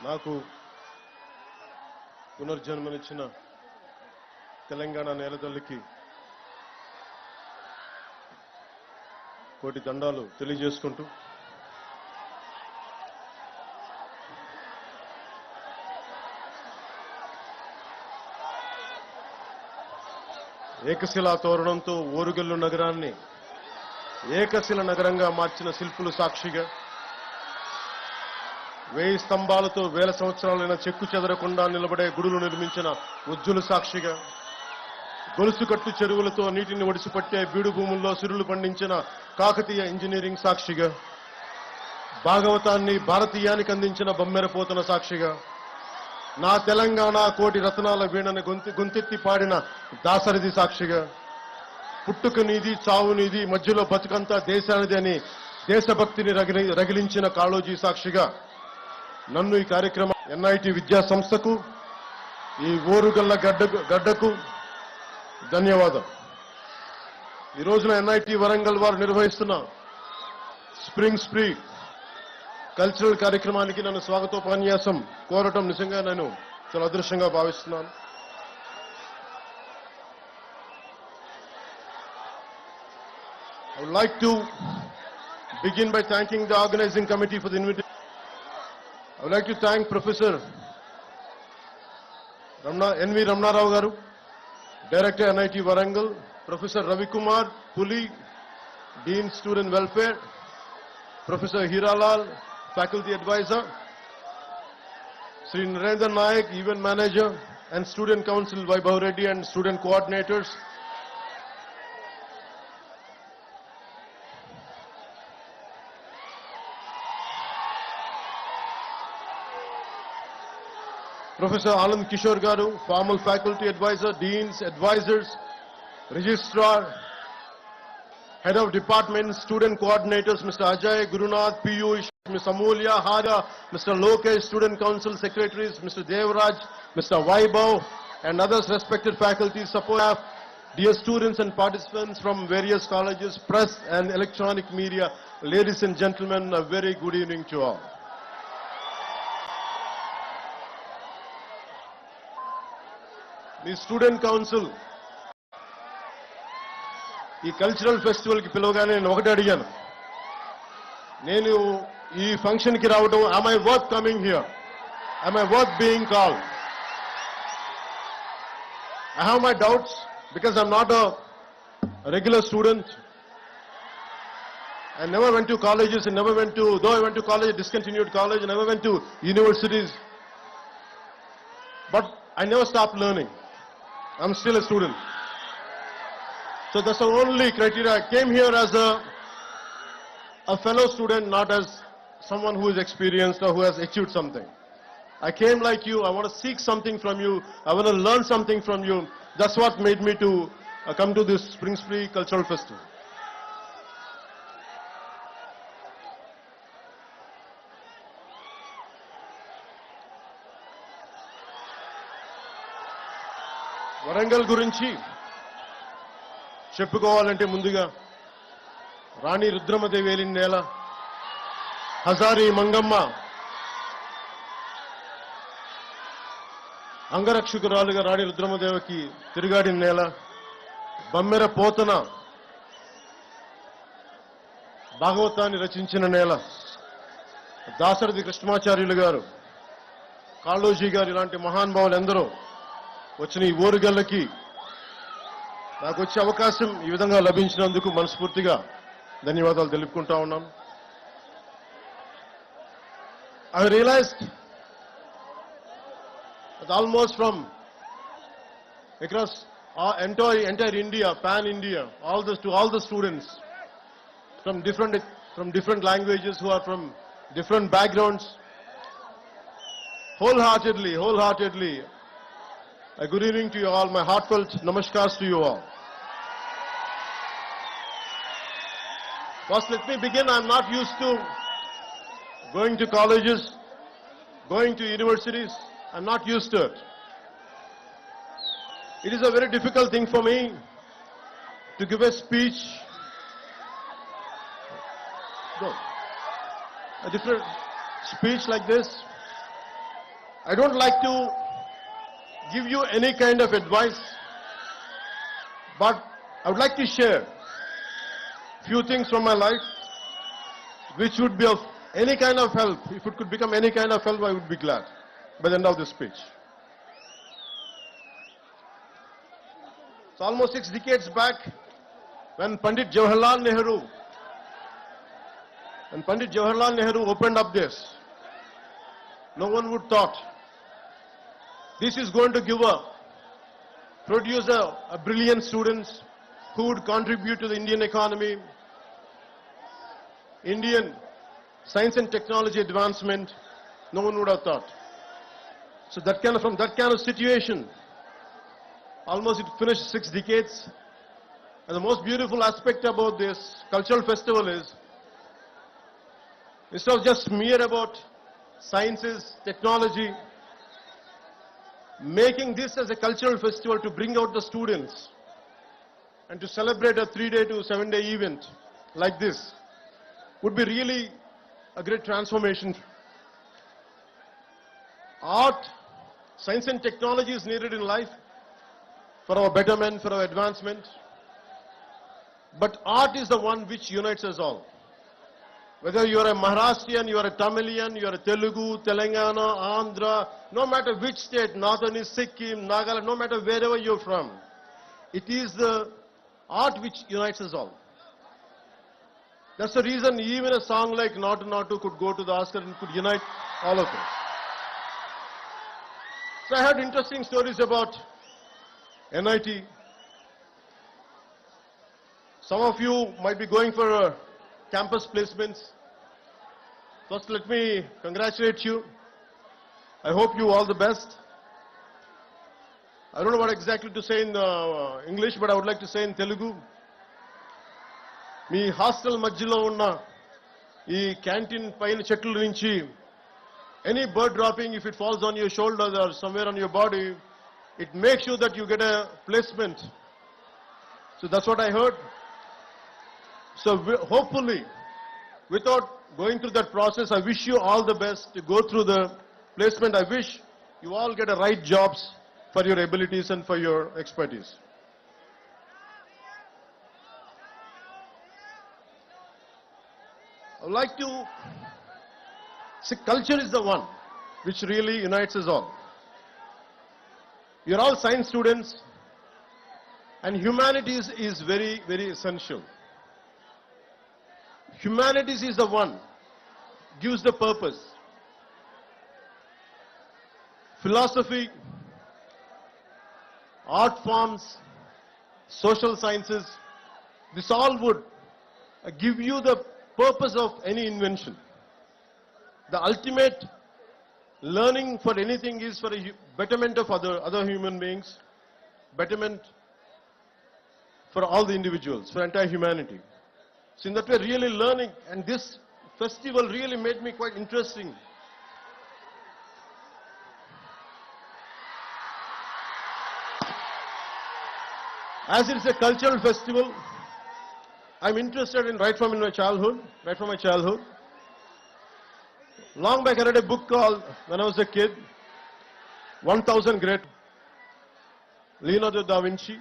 నాకు పునర్జన్మనిచ్చిన తెలంగాణ నేలతల్లికి కోటి దండాలు తెలియజేసుకుంటూ ఏకశిలా తోరణంతో ఓరుగల్లు నగరాన్ని ఏకశిల నగరంగా మార్చిన శిల్పులు సాక్షిగా 1000 స్తంభాలతో వేల సంవత్సరాలైన చెక్కు చెదరకుండా నిలబడే గుడులు నిర్మించిన ఉజ్జులు సాక్షిగా గొలుసుకట్టు చెరువులతో నీటిని ఒడిసిపట్టే బీడు భూముల్లో సిరులు పండించిన కాకతీయ ఇంజనీరింగ్ సాక్షిగా భాగవతాన్ని భారతీయానికి అందించిన బొమ్మెరపోతన సాక్షిగా నా తెలంగాణ కోటి రత్నాల వీణని గొంతెత్తి పాడిన దాసరిది సాక్షిగా పుట్టుక నీది చావు నీది మధ్యలో బతుకంతా దేశానిది అని దేశభక్తిని రగిలించిన కాళోజీ సాక్షిగా నన్ను ఈ కార్యక్రమం ఎన్ఐటి విద్యా సంస్థకు ఈ ఓరుగల్ల గడ్డకు ధన్యవాదం. ఈ రోజున ఎన్ఐటి వరంగల్ వారు నిర్వహిస్తున్న స్ప్రింగ్ స్ప్రీ కల్చరల్ కార్యక్రమానికి నన్ను స్వాగతోపన్యాసం కోరటం నిజంగా నేను చాలా అదృష్టంగా భావిస్తున్నాను. I would like to begin by thanking the organizing committee for the invitation. I would like to thank Professor N.V. Ramna Rao Garu, Director NIT Warangal, Professor Ravi Kumar Puli, Dean Student Welfare, Professor Hiralal, Faculty Advisor, Sri Narendra Nayak, Event Manager, and Student Council Vaibhav Reddy and Student Coordinators. Professor Anand Kishore Garu, Formal Faculty Advisor, Deans, Advisors, Registrar, Head of Departments, Student Coordinators, Mr. Ajay, Gurunath, Piyush, Ms. Amulya, Hara, Mr. Lokesh, Student Council Secretaries, Mr. Devraj, Mr. Vaibhav, and others respected faculty, support staff, dear students and participants from various colleges, press and electronic media, ladies and gentlemen, a very good evening to all. The Student Council ఈ cultural festival కి పిలవగానే నేను ఒకటి అడిగాను, నేను ఈ function కి రావడం, am I worth coming here? Am I worth being called? I have my doubts because I'm not a regular student. I never went to colleges and never went to, though I went to college, discontinued college, I never went to universities. But I never stopped learning. I'm still a student. So that's the only criteria. I came here as a fellow student, not as someone who is experienced or who has achieved something. I came like you. I want to seek something from you. I want to learn something from you. That's what made me to come to this Spring Spree Cultural Festival. Warangal గురించి చెప్పుకోవాలంటే ముందుగా రాణి రుద్రమదేవి ఏలిన నేల, హజారీ మంగమ్మ అంగరక్షకురాలుగా రాణి రుద్రమదేవికి తిరుగాడిన నేల, బమ్మెర పోతన భాగవతాన్ని రచించిన నేల, దాసరథి కృష్ణమాచార్యులు గారు, కాళోజీ గారు ఇలాంటి మహానుభావులు ఎందరో వచ్చిన ఈ ఓరుగల్లకి నాకు వచ్చే అవకాశం ఈ విధంగా లభించినందుకు మనస్ఫూర్తిగా ధన్యవాదాలు తెలుపుకుంటా ఉన్నాను. I realized that almost from across entire India, pan India, to all the students from different languages who are from different backgrounds, wholeheartedly, a good evening to you all. My heartfelt namaskars to you all. First, let me begin. I'm not used to going to colleges, going to universities. I'm not used to it. It is a very difficult thing for me to give a speech, a different speech like this. I don't like to give you any kind of advice, but I would like to share few things from my life which would be of any kind of help. If it could become any kind of help, I would be glad by the end of this speech. It's almost 6 decades back when Pandit Jawaharlal Nehru opened up this. No one would thought this is going to produce a brilliant students who would contribute to the Indian economy, Indian science and technology advancement. No one would have thought. So from that kind of situation, almost it finished 6 decades. And the most beautiful aspect about this cultural festival is, instead of just mere about sciences, technology, making this as a cultural festival to bring out the students and to celebrate a 3-day to 7-day event like this would be really a great transformation. Art, science and technology is needed in life for our betterment, for our advancement. But art is the one which unites us all. Whether you are a Maharashtrian, you are a Tamilian, you are a Telugu, Telangana, Andhra, no matter which state, Northern is Sikkim, Nagaland, no matter wherever you're from, it is the art which unites us all. That's the reason even a song like Nautu Nautu could go to the Oscar and could unite all of us. So I heard interesting stories about NIT. Some of you might be going for campus placements. First, let me congratulate you. I hope you all the best. I don't know what exactly to say in English, but I would like to say in Telugu. Me hostel మధ్యలో ఉన్న ఈ canteen పైన చెట్ల నుంచి any bird dropping, if it falls on your shoulders or somewhere on your body, it makes sure that you get a placement. So that's what I heard. So hopefully, without going through that process, I wish you all the best to go through the placement. I wish you all get the right jobs for your abilities and for your expertise. I would like to say culture is the one which really unites us all. You're all science students, and humanities is very, very essential. Humanities is the one gives the purpose. Philosophy, art forms, social sciences, this all would give you the purpose of any invention. The ultimate learning for anything is for a betterment of other human beings, betterment for all the individuals, for entire humanity. So in that way, really learning, and this festival really made me quite interesting. As it is a cultural festival, I'm interested in right from my childhood. Long back I read a book called, when I was a kid, 1000 Great, Leonardo da Vinci,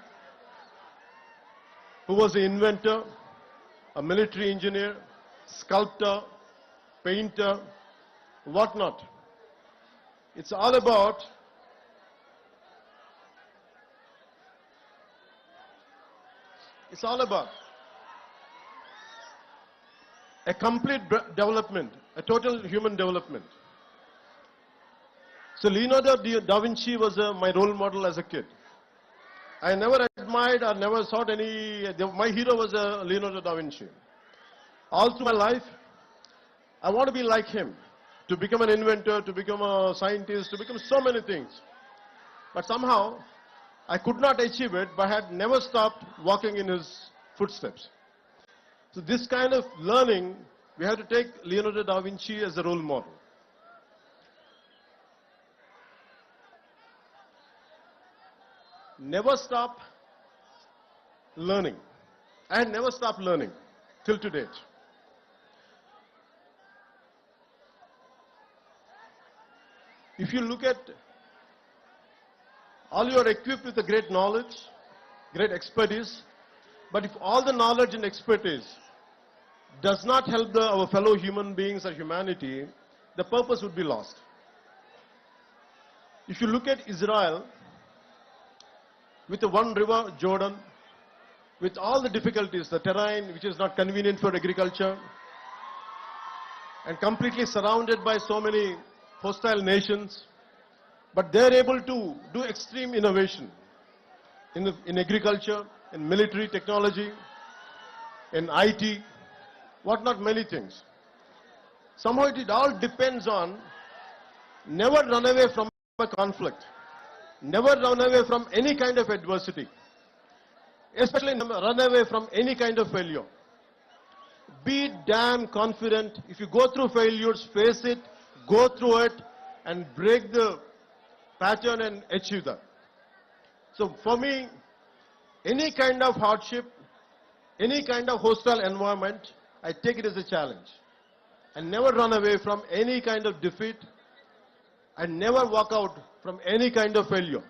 who was an inventor, a military engineer, sculptor, painter, whatnot. It's all about a complete development, a total human development. So Leonardo da Vinci was my role model as a kid. I never admired or never thought my hero was Leonardo da Vinci. All through my life, I want to be like him, to become an inventor, to become a scientist, to become so many things. But somehow, I could not achieve it, but I had never stopped walking in his footsteps. So this kind of learning, we have to take Leonardo da Vinci as a role model. Never stop learning. I had never stopped learning till to date. If you look at, all you are equipped with a great knowledge, great expertise, but if all the knowledge and expertise does not help our fellow human beings or humanity, the purpose would be lost. If you look at Israel, with the one river, Jordan, with all the difficulties, the terrain which is not convenient for agriculture, and completely surrounded by so many hostile nations, but they're able to do extreme innovation in agriculture, in military technology, in IT, what not many things. Somehow it all depends on never run away from a conflict, never run away from any kind of adversity, especially never run away from any kind of failure. Be damn confident. If you go through failures, face it, go through it, and break the pattern and achieve that. So for me, any kind of hardship, any kind of hostile environment, I take it as a challenge. And never run away from any kind of defeat, and never walk out from any kind of failure.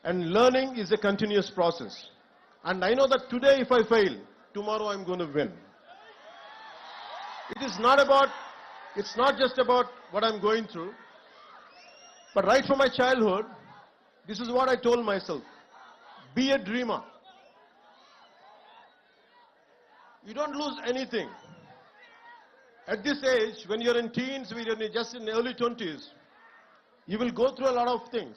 And learning is a continuous process. And I know that today if I fail, tomorrow I'm going to win. It is not about, it's not just about what I'm going through, but right from my childhood, this is what I told myself. Be a dreamer. You don't lose anything. At this age, when you're in teens, when you're just in the early 20s, you will go through a lot of things.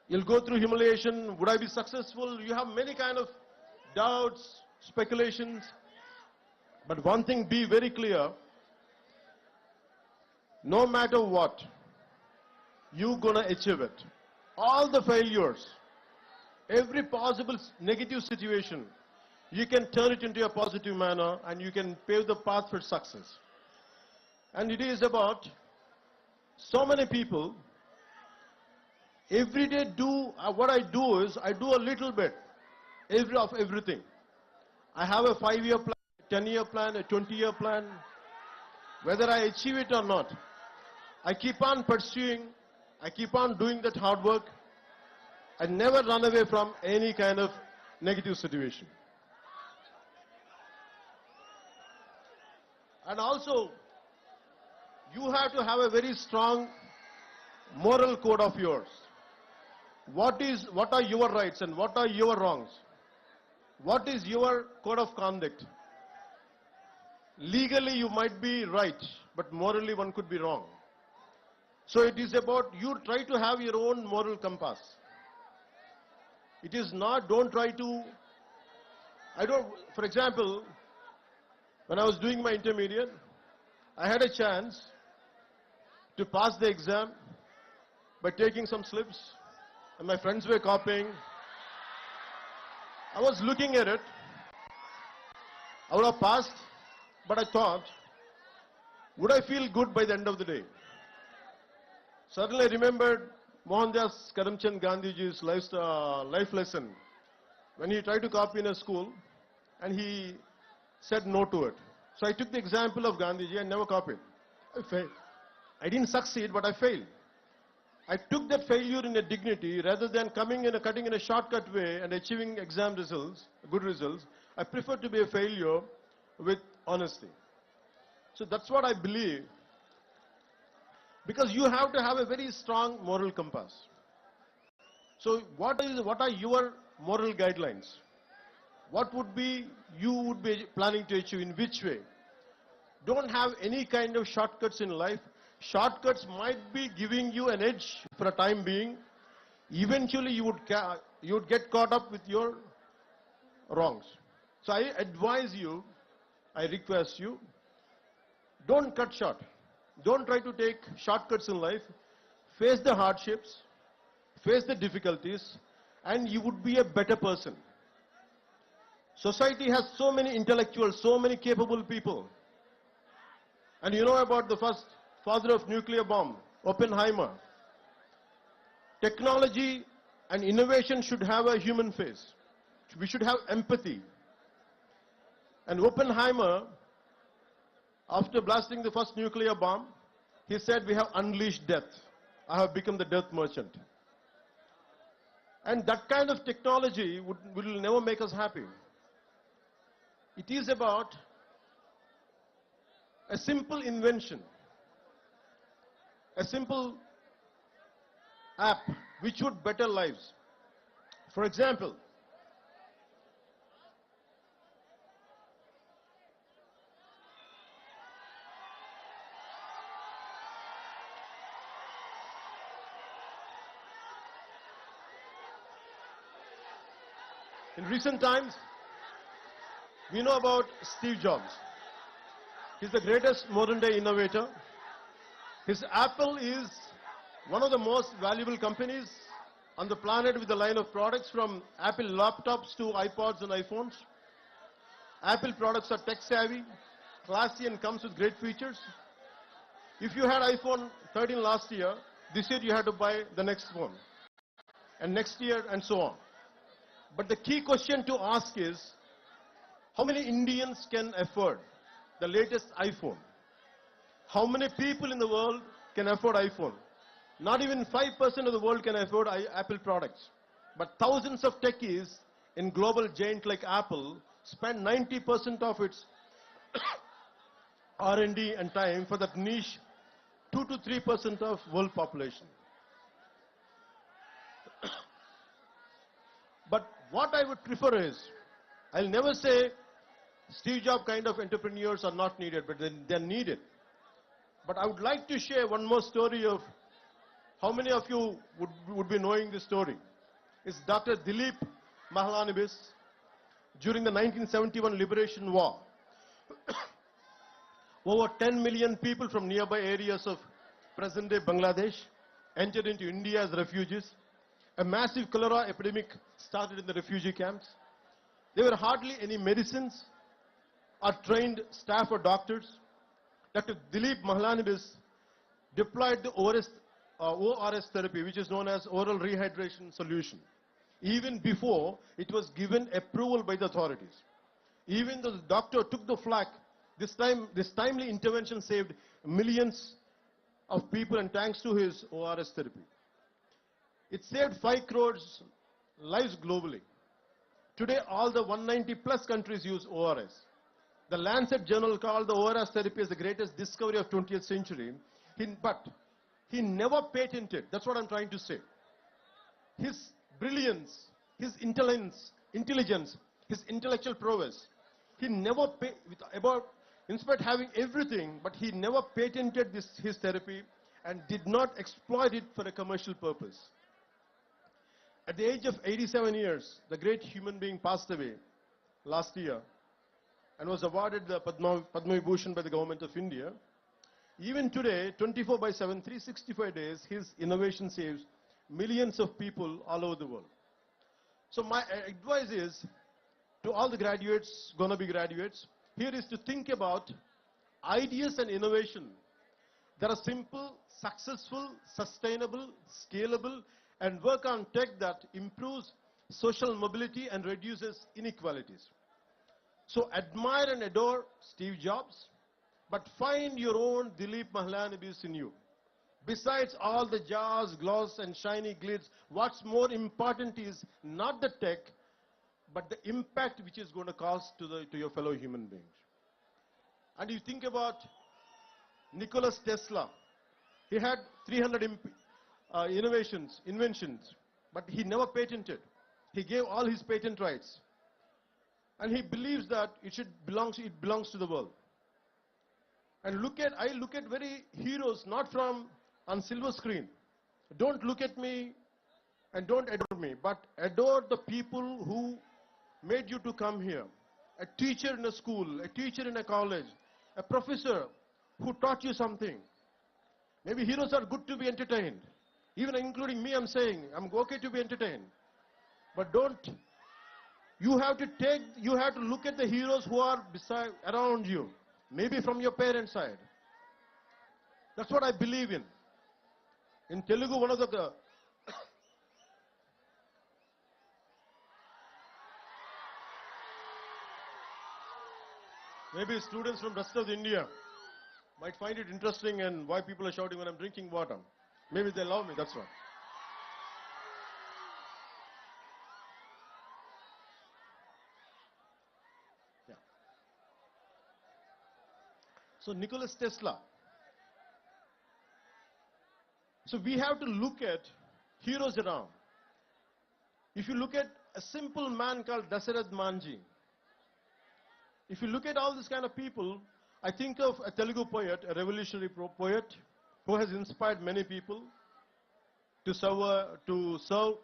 You'll go through humiliation. Would I be successful? You have many kind of doubts, speculations. But one thing, be very clear. No matter what, you're going to achieve it. All the failures, every possible negative situation, you can turn it into a positive manner and you can pave the path for success. And it is about so many people, every day what I do is, I do a little bit of everything. I have a 5-year plan, a 10-year plan, a 20-year plan. Whether I achieve it or not, I keep on pursuing, I keep on doing that hard work. I never run away from any kind of negative situation. And also, you have to have a very strong moral code of yours. What are your rights and what are your wrongs? What is your code of conduct? Legally you might be right, but morally one could be wrong. So it is about you try to have your own moral compass. It is not, don't try to, for example, when I was doing my intermediate, I had a chance to pass the exam by taking some slips, and my friends were copying. I was looking at it. I would have passed, but I thought, would I feel good by the end of the day? Suddenly I remembered Mohandas Karamchand Gandhiji's life lesson when he tried to copy in a school and he said no to it. So I took the example of Gandhiji and never copied. I failed. I didn't succeed, but I failed. I took that failure in a dignity rather than cutting in a shortcut way and achieving exam results, good results. I prefer to be a failure with honesty. So that's what I believe. Because you have to have a very strong moral compass. So what are your moral guidelines? What you would be planning to achieve, in which way? Don't have any kind of shortcuts in life. Shortcuts might be giving you an edge for a time being. Eventually you would get caught up with your wrongs. So I advise you, I request you, don't cut short. Don't try to take shortcuts in life. Face the hardships, face the difficulties, and you would be a better person. Society has so many intellectuals, so many capable people. And you know about the first father of nuclear bomb, Oppenheimer. Technology and innovation should have a human face. We should have empathy. And Oppenheimer, after blasting the first nuclear bomb, He said, we have unleashed death. I have become the death merchant. And that kind of technology will never make us happy. It is about a simple invention, a simple app which would better lives. For example, in recent times, we know about Steve Jobs. He's the greatest modern day innovator. His Apple is one of the most valuable companies on the planet with a line of products from Apple laptops to iPods and iPhones. Apple products are tech savvy, classy and comes with great features. If you had iPhone 13 last year, this year you had to buy the next one. And next year and so on. But the key question to ask is, how many Indians can afford the latest iPhone? How many people in the world can afford iPhone? Not even 5% of the world can afford Apple products. But thousands of techies in global giant like Apple spend 90% of its R&D and time for that niche 2 to 3% of world population. But what I would prefer is, I'll never say Steve Jobs kind of entrepreneurs are not needed, but they're needed. But I would like to share one more story of how many of you would be knowing this story. It's Dr. Dilip Mahalanobis during the 1971 Liberation War. Over 10 million people from nearby areas of present-day Bangladesh entered into India as refugees. A massive cholera epidemic started in the refugee camps. There were hardly any medicines or trained staff or doctors. Dr. Dilip Mahalanobis deployed the ORS therapy, which is known as oral rehydration solution, even before it was given approval by the authorities. Even though the doctor took the flak, this timely intervention saved millions of people, and thanks to his ORS therapy. It saved 5 crores lives globally. Today, all the 190 plus countries use ORS. The Lancet journal called the ORS therapy as the greatest discovery of 20th century. But he never patented. That's what I'm trying to say. His brilliance, his intelligence, his intellectual prowess. He never in spite of having everything, but he never patented his therapy and did not exploit it for a commercial purpose. At the age of 87 years, the great human being passed away last year and was awarded the Padma Vibhushan by the government of India. Even today, 24/7, 365 days, his innovation saves millions of people all over the world. So my advice is to all the graduates, gonna be graduates, here is to think about ideas and innovation that are simple, successful, sustainable, scalable, and work on tech that improves social mobility and reduces inequalities. So admire and adore Steve Jobs, but find your own Dilip Mahalanobis in you. Besides all the jazz, gloss, and shiny glitz, what's more important is not the tech, but the impact which is going to cause to your fellow human beings. And you think about Nikola Tesla. He had 300 inventions, but he never patented. He gave all his patent rights. And he believes that it belongs to the world. And I look at very heroes, not from on silver screen. Don't look at me and don't adore me, but adore the people who made you to come here. A teacher in a school, a teacher in a college, a professor who taught you something. Maybe heroes are good to be entertained. Even including me, I'm saying, I'm okay to be entertained. But you have to look at the heroes who are around you. Maybe from your parents' side. That's what I believe in. In Telugu, one of the maybe students from rest of India. might find it interesting and why people are shouting when I'm drinking water. Maybe they love me, that's why. Yeah. So Nikola Tesla. So we have to look at heroes around. If you look at a simple man called Dasarath Manji, if you look at all this kind of people, I think of a Telugu poet, a revolutionary poet, who has inspired many people to serve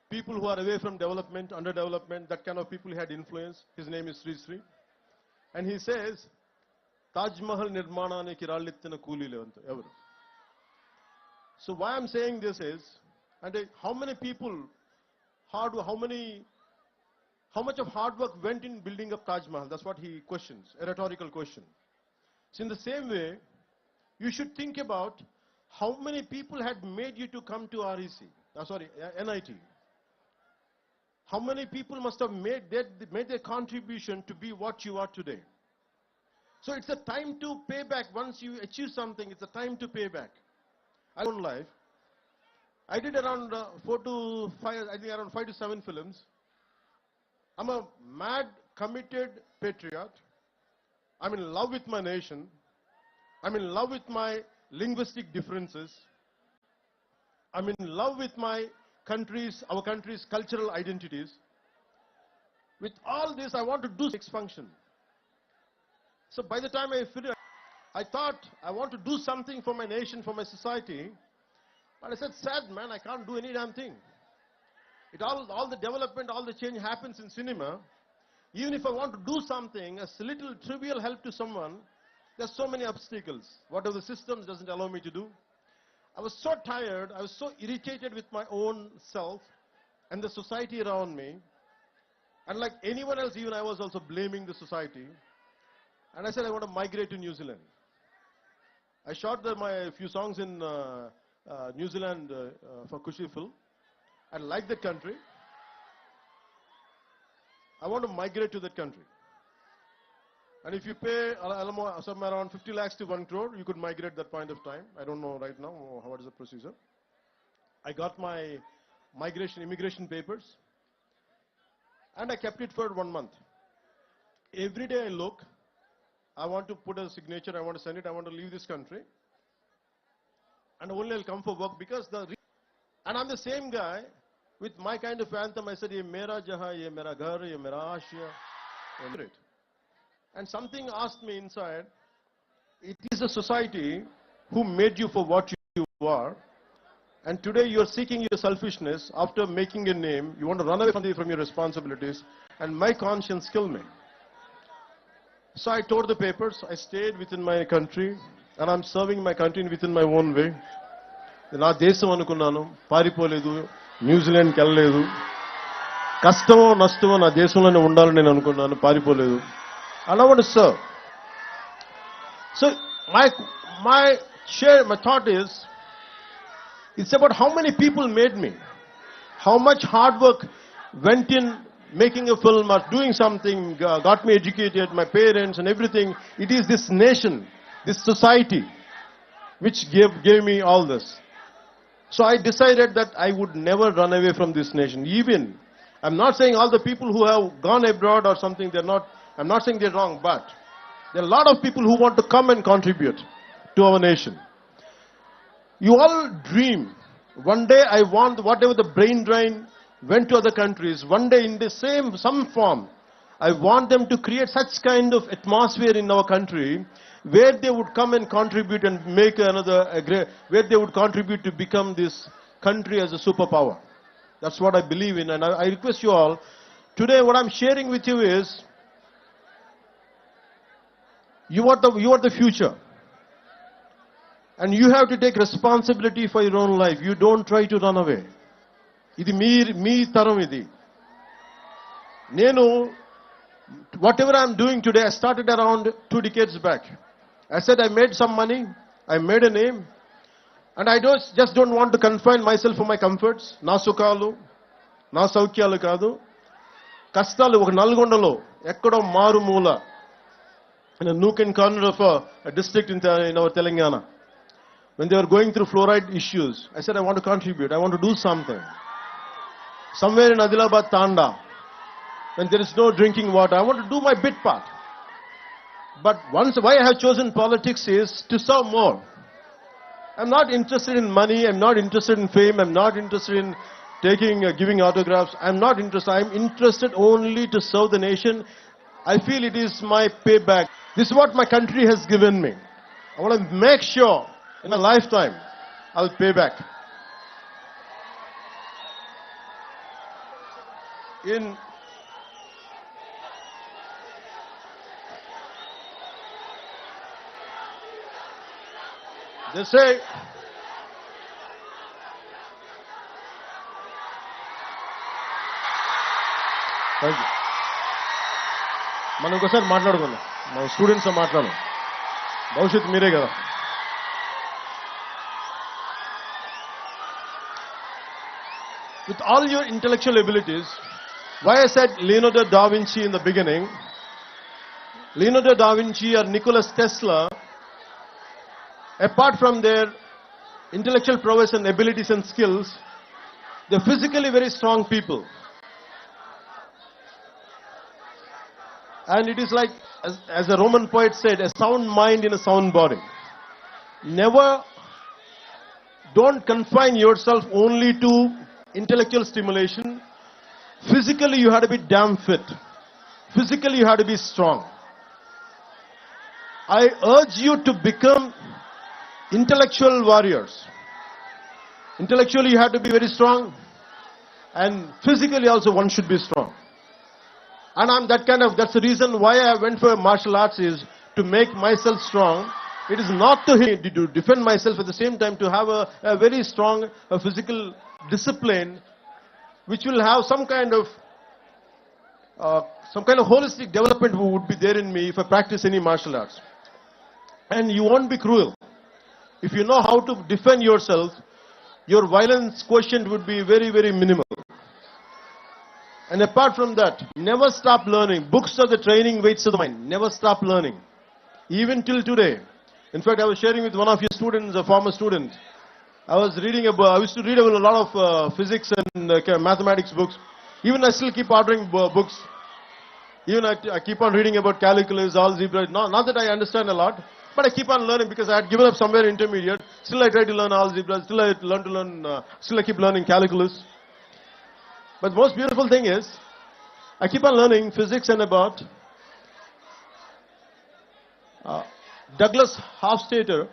people who are away from development, underdevelopment, that kind of people he had influence. His name is Sri Sri. And he says, Taj Mahal nirmananiki rallittina kooli levantu evaru. So why I'm saying this is, and how many people, how much of hard work went in building up Taj Mahal? That's what he questions, a rhetorical question. So in the same way, you should think about how many people had made you to come to NIT. How many people must have made their contribution to be what you are today. So it's a time to pay back. Once you achieve something, it's a time to pay back. I own life. I did around 4 to 5, I think around 5 to 7 films. I'm a mad, committed patriot. I'm in love with my nation. I'm in love with my linguistic differences. I'm in love with our country's cultural identities. With all this, I want to do next function. So by the time I finished, I thought I want to do something for my nation, for my society. But I said, sad man, I can't do any damn thing. All the development, all the change happens in cinema. Even if I want to do something, a little trivial help to someone, there's so many obstacles. Whatever the systems doesn't allow me to do. I was so tired, I was so irritated with my own self and the society around me. And like anyone else, even I was also blaming the society. And I said, I want to migrate to New Zealand. I shot my few songs in New Zealand for Kushi Film. I like that country. I want to migrate to that country. And if you pay somewhere around 50 lakhs to 1 crore, you could migrate that point of time. I don't know right now what is the procedure. I got my immigration papers, and I kept it for 1 month. Every day I look, I want to put a signature, I want to send it, I want to leave this country. And only I'll come for work because and I'm the same guy with my kind of anthem. I said, ye mera jahan, ye mera ghar, ye mera ashya. And something asked me inside, it is the society who made you for what you are. And today you are seeking your selfishness. After making a name, you want to run away from your responsibilities. And my conscience killed me. So I tore the papers. I stayed within my country. And I'm serving my country within my own way. నా దేశం అనుకున్నాను, పారిపోలేదు, న్యూజిలాండ్కి వెళ్ళలేదు, కష్టమో నష్టమో నా దేశంలోనే ఉండాలని నేను అనుకున్నాను, పారిపోలేదు. And I want to serve. So my thought is, it's about how many people made me, how much hard work went in making a film or doing something, got me educated, my parents and everything. It is this nation, this society, which gave me all this. So I decided that I would never run away from this nation. Even, I'm not saying all the people who have gone abroad or something, I'm not saying they're wrong, but there are a lot of people who want to come and contribute to our nation. You all dream. One day I want whatever the brain drain went to other countries, one day in some form, I want them to create such kind of atmosphere in our country where they would come and contribute and make where they would contribute to become this country as a superpower. That's what I believe in, and I request you all, today what I'm sharing with you is, you are the future. And you have to take responsibility for your own life. You don't try to run away. Idi me taram idi. Nenu, whatever I'm doing today, I started around 2 decades back. I said I made some money, I made a name, and I just don't want to confine myself for my comforts. Na sukalu, na saukyalu kadu. Kastalu oka Nalgondalo, ekkado maru moola. in a nook and corner of a district in our Telangana. When they were going through fluoride issues, I said, I want to contribute. I want to do something. Somewhere in Adilabad, Tanda, when there is no drinking water, I want to do my bit part. But why I have chosen politics is to serve more. I'm not interested in money. I'm not interested in fame. I'm not interested in giving autographs. I'm not interested. I'm interested only to serve the nation. I feel it is my payback. This is what my country has given me. I want to make sure in a lifetime I'll pay back. They say, thank you. మనం ఒకసారి మాట్లాడుకుందాం. మన students మాట్లాడు. భవిష్యత్తు మీరే కదా. With all your intellectual abilities, why I said Leonardo da Vinci in the beginning, Leonardo da Vinci or Nikola Tesla, apart from their intellectual prowess and abilities and skills, they're physically very strong people. And it is like, as a Roman poet said, a sound mind in a sound body. Don't confine yourself only to intellectual stimulation. Physically, you have to be damn fit. Physically, you have to be strong. I urge you to become intellectual warriors. Intellectually, you have to be very strong, and physically also one should be strong. And that's the reason why I went for martial arts, is to make myself strong. It is not to defend myself, at the same time to have a very strong physical discipline, which will have some kind of holistic development would be there in me if I practice any martial arts. And you won't be cruel. If you know how to defend yourself, your violence quotient would be very, very minimal. And apart from that, never stop learning. Books are the training weights of the mind. Never stop learning. Even till today. In fact, I was sharing with one of your students, a former student. I used to read a lot of physics and mathematics books. Even I still keep ordering books. Even I keep on reading about calculus, algebra. Not that I understand a lot, but I keep on learning, because I had given up somewhere intermediate. Still I try to learn algebra. Still I keep learning calculus. But the most beautiful thing is, I keep on learning physics and about Douglas Hofstadter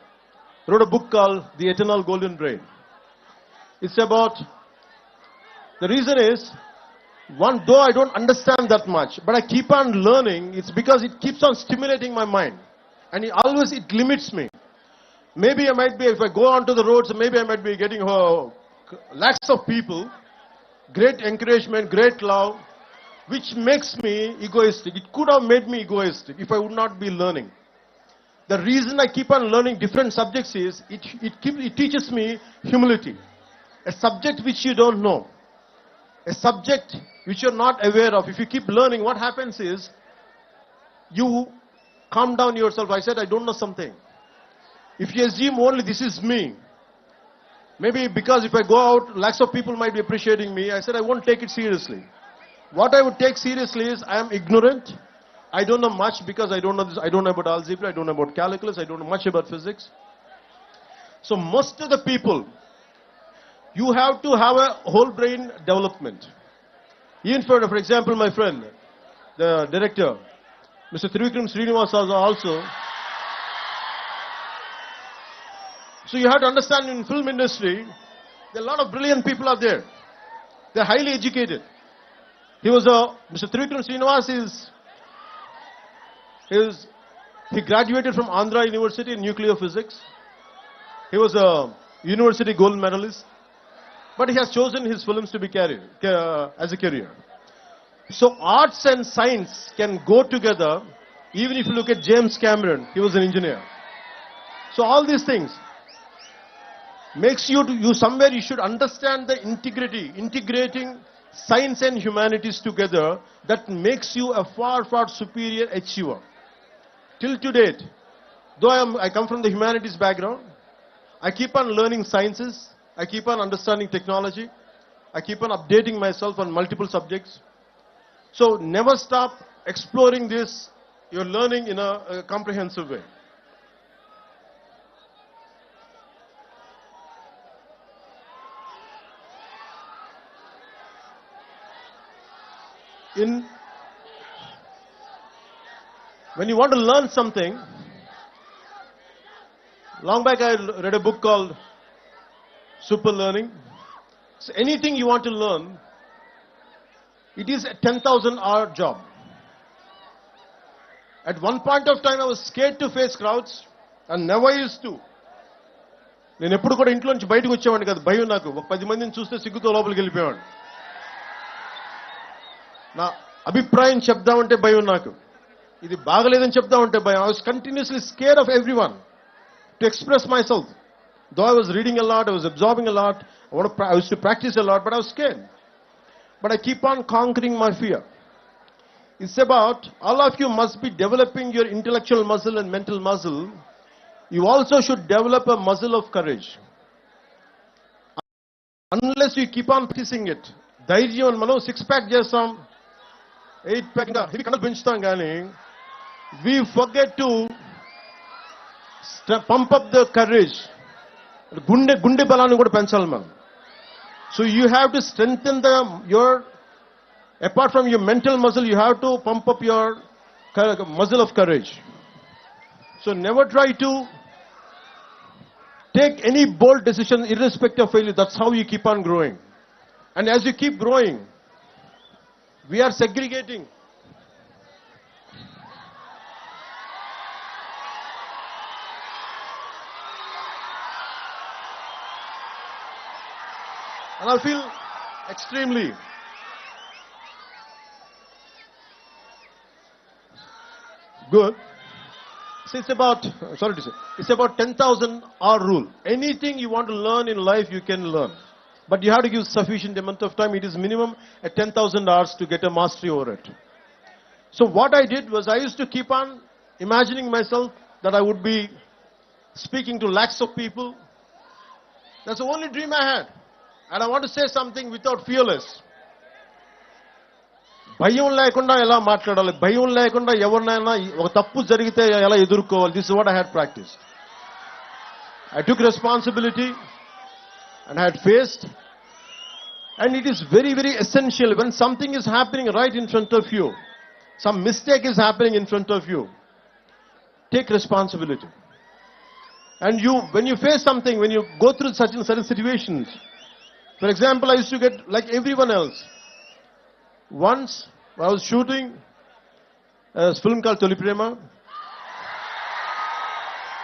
wrote a book called The Eternal Golden Brain. It's about, the reason is, though I don't understand that much, but I keep on learning, it's because it keeps on stimulating my mind. And it limits me. Maybe I might be, if I go onto the roads, maybe I might be getting lakhs of people, great encouragement, great love, which makes me egoistic. It could have made me egoistic if I would not be learning. The reason I keep on learning different subjects is, it teaches me humility. A subject which you don't know, a subject which you're not aware of, if you keep learning, what happens is, you calm down yourself. I said, I don't know something. If you assume only this is me, maybe because if I go out, lakhs of people might be appreciating me, I said I won't take it seriously. What I would take seriously is, I am ignorant. I don't know much, because I don't know this. I don't know about algebra. I don't know about calculus. I don't know much about physics. So most of the people, you have to have a whole brain development. Even for example, my friend, the director, Mr. Trivikram Srinivas also. So you have to understand, in film industry, there are a lot of brilliant people are there. They're highly educated. Mr. Trivikram Srinivas he graduated from Andhra University in nuclear physics. He was a university gold medalist. But he has chosen his films to be as a career. So arts and science can go together. Even if you look at James Cameron, he was an engineer. So all these things makes you somewhere you should understand the integrating science and humanities together. That makes you a far, far superior achiever. till to date, though I come from the humanities background, I keep on learning sciences, I keep on understanding technology, I keep on updating myself on multiple subjects. So never stop exploring this, you're learning in a comprehensive way. When you want to learn something, long back I read a book called Super Learning. So anything you want to learn, it is a 10,000 hour job. At one point of time I was scared to face crowds and never used to. నేను ఎప్పుడు కూడా ఇంట్లో నుంచి బయటకు వచ్చేవాడిని కాదు, భయం నాకు. 10 మందిని చూస్తే సిగ్గుతో లోపలికి వెళ్ళిపోయాడు. నా అభిప్రాయం చెప్దామంటే భయం నాకు. ఇది బాగలేదని చెప్దామంటే భయం. I was continuously scared of everyone to express myself. Though I was reading a lot, I was absorbing a lot, I used to practice a lot, but I was scared. But I keep on conquering my fear. It's about, all of you must be developing your intellectual muscle and mental muscle. You also should develop a muscle of courage. Unless you keep on practicing it. ధైర్యం మనం 6-pack చేస్తాం, 8-pack ఇంకా ఇవి కన్నా పెంచుతాం కానీ we forget to pump up the courage. గుండె బలాన్ని కూడా పెంచాలి మనం. So you have to strengthen your, apart from your mental muscle, you have to pump up your muscle of courage. So never try to take any bold decision irrespective of failure. That's how you keep on growing. And as you keep growing, we are segregating. And I feel extremely good. So it's about, sorry to say, it's about 10,000 hour rule. Anything you want to learn in life, you can learn. But you have to give sufficient amount of time. It is minimum at 10,000 hours to get a mastery over it. So what I did was I used to keep on imagining myself that I would be speaking to lakhs of people. That's the only dream I had. And I want to say something without fearless. భయం లేకుండా ఎలా మాట్లాడాలి, భయం లేకుండా ఎవరినైనా ఒక తప్పు జరిగితే ఎలా ఎదుర్కోవాలి. This is what I had practiced. I took responsibility and I had faced. And it is very, very essential when something is happening right in front of you, some mistake is happening in front of you, take responsibility. And when you face something, when you go through certain situations, for example, I used to get like everyone else. Once I was shooting a film called Toli Prema.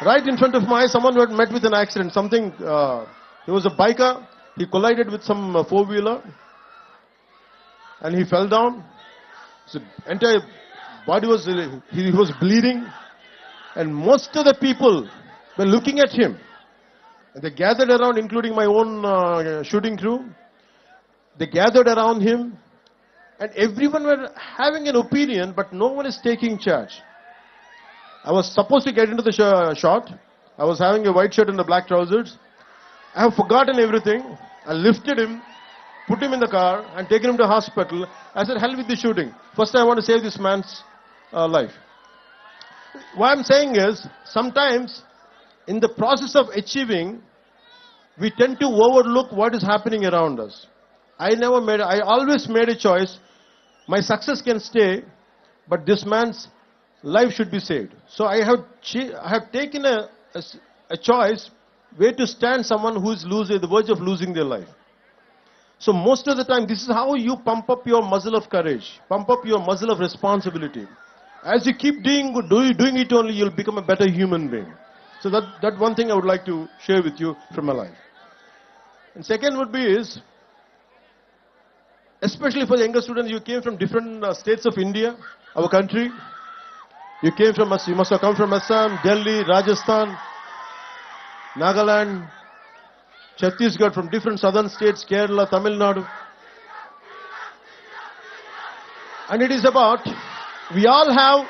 Right in front of my eyes, someone had met with an accident. He was a biker. He collided with some four-wheeler and he fell down. His entire body was, he was bleeding. And most of the people were looking at him. And they gathered around, including my own shooting crew. They gathered around him. And everyone were having an opinion, but no one is taking charge. I was supposed to get into the shot. I was having a white shirt and the black trousers. I have forgotten everything. I lifted him, put him in the car, and taken him to hospital. I said, hell with the shooting. First, I want to save this man's life. What I'm saying is, sometimes in the process of achieving, we tend to overlook what is happening around us. I always made a choice. My success can stay, but this man's life should be saved. So I have taken a choice where to stand someone who is at the verge of losing their life. So most of the time, this is how you pump up your muscle of courage, pump up your muscle of responsibility. As you keep doing it only, you'll become a better human being. So that one thing I would like to share with you from my life. And second would be is, especially for the younger students, you came from different states of India, our country. You must have come from Assam, Delhi, Rajasthan, Nagaland, Chhattisgarh, from different southern states, Kerala, Tamil Nadu. And it is about, we all have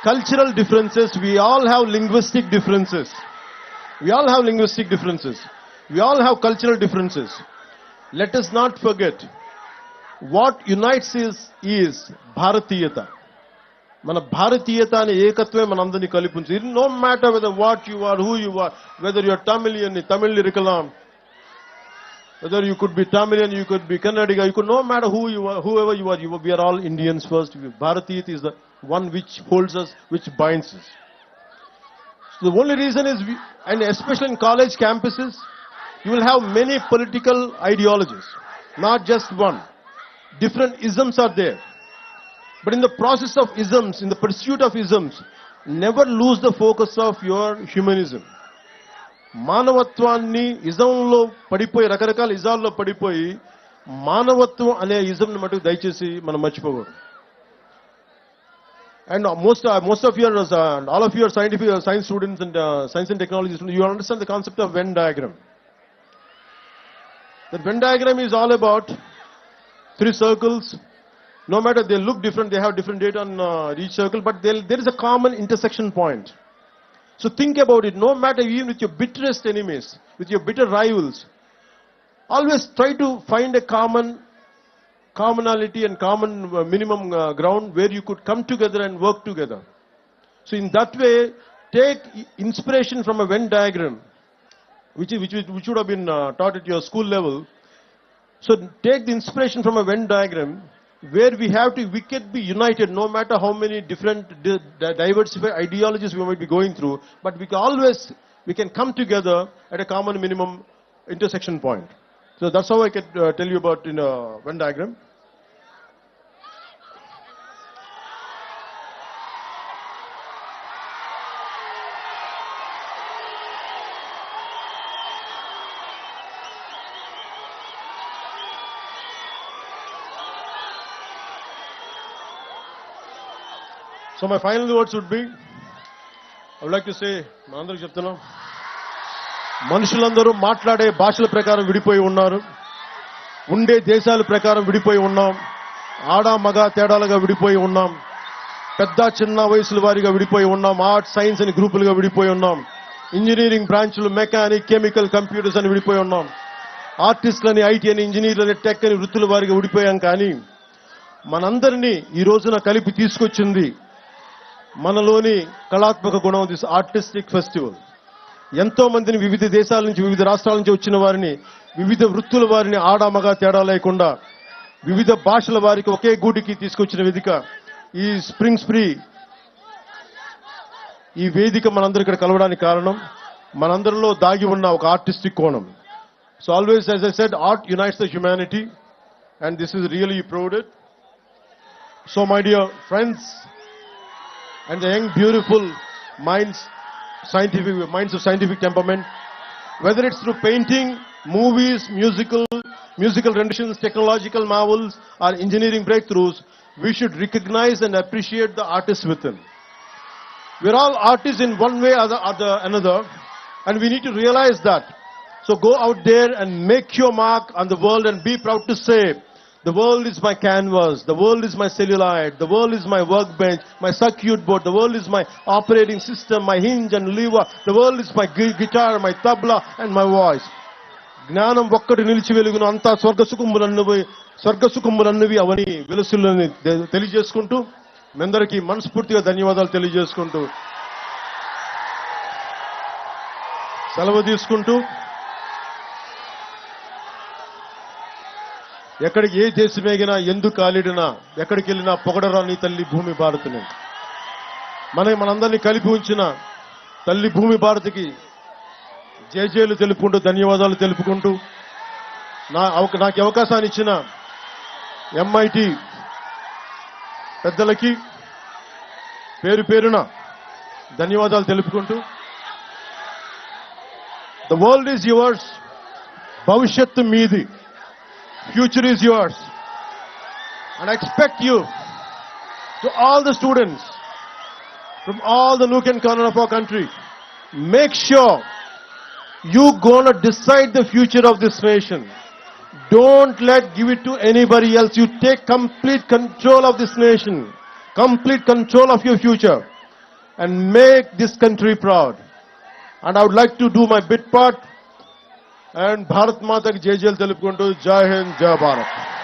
cultural differences, we all have linguistic differences. We all have linguistic differences. We all have cultural differences. Let us not forget, what unites us is Bharatiyata. మన భారతీయత అనే ఏకత్వమే మనందరినీ కలిపించి. No matter whether what you are, who you are, whether you are Tamilian, Tamil ఇరుకలాం, whether you could be Tamilian, you could be Kannadiga, you could no matter who you are, whoever you are, we are all Indians first. Bharatiyat is the one which holds us, which binds us. So the only reason is, and especially in college campuses, you will have many political ideologies, not just one. Different isms are there. But in the process of isms, in the pursuit of isms, never lose the focus of your humanism. మానవత్వాన్ని ఇజంలో పడిపోయి, రకరకాల ఇజాల్లో పడిపోయి మానవత్వం అనే ఇజంని మటుకు దయచేసి మనం మర్చిపోకూడదు. And most of you are, all of you are science students and science and technology students, you understand the concept of Venn diagram. The Venn diagram is all about three circles. No matter they look different, they have different data on each circle, but there is a common intersection point. So think about it. No matter, even with your bitterest enemies, with your bitter rivals, always try to find a commonality and common minimum ground where you could come together and work together. So in that way, take inspiration from a Venn diagram, which would have been taught at your school level. So take the inspiration from a Venn diagram where we can be united no matter how many different diversified ideologies we might be going through, but we can come together at a common minimum intersection point. So that's how I can tell you about in a Venn diagram. So my final words would be, I would like to say, మనందరికీ చెప్తున్నాం, మనుషులందరూ మాట్లాడే భాషల ప్రకారం విడిపోయి ఉన్నారు, ఉండే దేశాల ప్రకారం విడిపోయి ఉన్నాం, ఆడ మగ తేడాలుగా విడిపోయి ఉన్నాం, పెద్ద చిన్న వయసుల వారిగా విడిపోయి ఉన్నాం, ఆర్ట్స్ సైన్స్ అని గ్రూపులుగా విడిపోయి ఉన్నాం, ఇంజనీరింగ్ బ్రాంచ్లు మెకానిక్ కెమికల్ కంప్యూటర్స్ అని విడిపోయి ఉన్నాం, ఆర్టిస్టులని ఐటీ అని ఇంజనీర్లని టెక్ అని వృత్తుల వారిగా విడిపోయాం. కానీ మనందరినీ ఈ రోజున కలిపి తీసుకొచ్చింది మనలోని కళాత్మక గుణం, దిస్ ఆర్టిస్టిక్ ఫెస్టివల్. ఎంతో మందిని వివిధ దేశాల నుంచి, వివిధ రాష్ట్రాల నుంచి వచ్చిన వారిని, వివిధ వృత్తుల వారిని ఆడామగా తేడా లేకుండా వివిధ భాషల వారికి ఒకే గూటికి తీసుకొచ్చిన వేదిక ఈ స్ప్రింగ్ స్ప్రీ. ఈ వేదిక మనందరూ ఇక్కడ కలవడానికి కారణం మనందరిలో దాగి ఉన్న ఒక ఆర్టిస్టిక్ కోణం. So always, as I said, art unites the humanity, and this is really proud. So my dear friends, and the young beautiful minds of scientific temperament, whether it's through painting, movies, musical renditions, technological marvels, or engineering breakthroughs, we should recognize and appreciate the artists within. We're all artists in one way or another, and we need to realize that. So go out there and make your mark on the world and be proud to say, the world is my canvas, the world is my celluloid, the world is my workbench, my circuit board, the world is my operating system, my hinge and lever, the world is my guitar, my tabla and my voice. జ్ఞానం ఒక్కటి నిలిచి వెలుగును, అంతా స్వర్గసుఖములన్నవి అవని వెలుసులని తెలియజేసుకుంటూ, మీ అందరికీ మనస్ఫూర్తిగా ధన్యవాదాలు తెలియజేసుకుంటూ సెలవు తీసుకుంటూ, ఎక్కడికి ఏ దేశమేగినా ఎందుకు కాలిడినా ఎక్కడికి వెళ్ళినా పొగడరా నీ తల్లి భూమి భారతిని. మనందరినీ కలిపి ఉంచిన తల్లి భూమి భారతికి జేజేలు తెలుపుకుంటూ, ధన్యవాదాలు తెలుపుకుంటూ, నాకు అవకాశాన్ని ఇచ్చిన MIT పెద్దలకి పేరు పేరున ధన్యవాదాలు తెలుపుకుంటూ, ద వరల్డ్ ఈజ్ యువర్స్, భవిష్యత్తు మీది, future is yours, and I expect you, to all the students from all the nook and corner of our country, make sure you gonna decide the future of this nation. Don't give it to anybody else. You take complete control of this nation, complete control of your future. and make this country proud. And I would like to do my bit part and Bharat Mata ki Jai Jai telupukuntu Jai Hind Jai Bharat.